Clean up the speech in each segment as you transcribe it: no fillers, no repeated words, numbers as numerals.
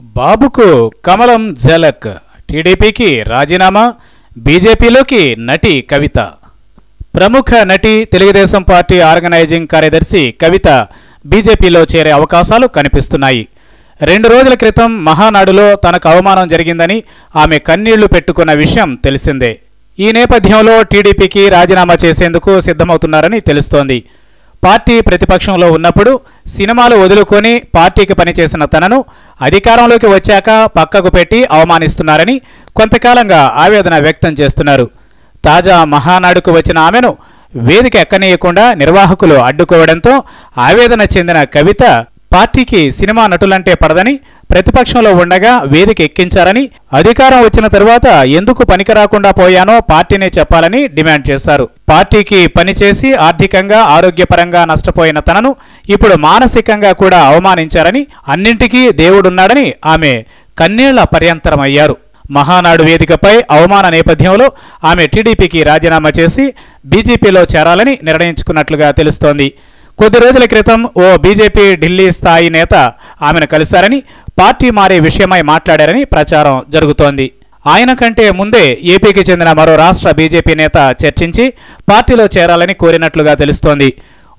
బాబుకు కమలం ఝలక్, టీడీపీకి రాజీనామా, బీజేపీలోకి నటి కవిత. ప్రముఖ నటి, తెలుగుదేశం పార్టీ ఆర్గనైజింగ్ కార్యదర్శి కవిత బీజేపీలో చేరే అవకాశాలు కనిపిస్తున్నాయి. 2 రోజుల క్రితం మహానాడులో తనకు అవమానం జరిగిందని ఆమె కన్నీళ్లు పెట్టుకున్న విషయం తెలిసిందే. ఈ నేపథ్యంలో టీడీపీకి రాజీనామా చేసేందుకు సిద్ధమవుతున్నారని తెలుస్తోంది. పార్టీ ప్రతిపక్షంలో ఉన్నప్పుడు సినిమాలు వదులుకొని పార్టీకి పనిచేసిన తనను అధికారంలోకి వచ్చాక పక్కకు పెట్టి అవమానిస్తున్నారని కొంతకాలంగా ఆవేదన వ్యక్తం చేస్తున్నారు. తాజా మహానాడుకు వచ్చిన ఆమెను వేదిక ఎక్కనీయకుండా నిర్వాహకులు అడ్డుకోవడంతో ఆవేదన చెందిన కవిత పార్టీకి సినిమా నటులంటే పడదని, ప్రతిపక్షంలో ఉండగా వేదిక ఎక్కించారని, అధికారం వచ్చిన తరువాత ఎందుకు పనికిరాకుండా పోయానో పార్టీనే చెప్పాలని డిమాండ్ చేశారు. పార్టీకి పనిచేసి ఆర్థికంగా, ఆరోగ్యపరంగా నష్టపోయిన తనను ఇప్పుడు మానసికంగా కూడా అవమానించారని, అన్నింటికీ దేవుడున్నాడని ఆమె కన్నీళ్ల పర్యంతరమయ్యారు. మహానాడు వేదికపై అవమాన నేపథ్యంలో ఆమె టీడీపీకి రాజీనామా చేసి బీజేపీలో చేరాలని నిర్ణయించుకున్నట్లుగా తెలుస్తోంది. కొద్ది రోజుల క్రితం ఓ బీజేపీ ఢిల్లీ స్థాయి నేత ఆమెను కలిశారని, పార్టీ మారే విషయమై మాట్లాడారని ప్రచారం జరుగుతోంది. ఆయన కంటే ముందే ఏపీకి చెందిన మరో రాష్ట్ర బీజేపీ నేత చర్చించి పార్టీలో చేరాలని కోరినట్లుగా తెలుస్తోంది.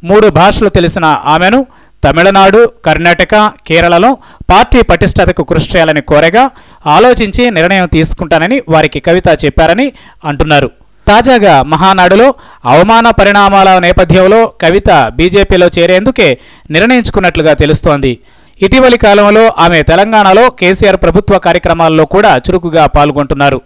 3 భాషలు తెలిసిన ఆమెను తమిళనాడు, కర్ణాటక, కేరళలో పార్టీ పటిష్టతకు కృషి చేయాలని కోరగా ఆలోచించి నిర్ణయం తీసుకుంటానని వారికి కవిత చెప్పారని అంటున్నారు. తాజాగా మహానాడులో అవమాన పరిణామాల నేపథ్యంలో కవిత బీజేపీలో చేరేందుకే నిర్ణయించుకున్నట్లుగా తెలుస్తోంది. ఇటీవలి కాలంలో ఆమె తెలంగాణలో కేసీఆర్ ప్రభుత్వ కార్యక్రమాల్లో కూడా చురుకుగా పాల్గొంటున్నారు.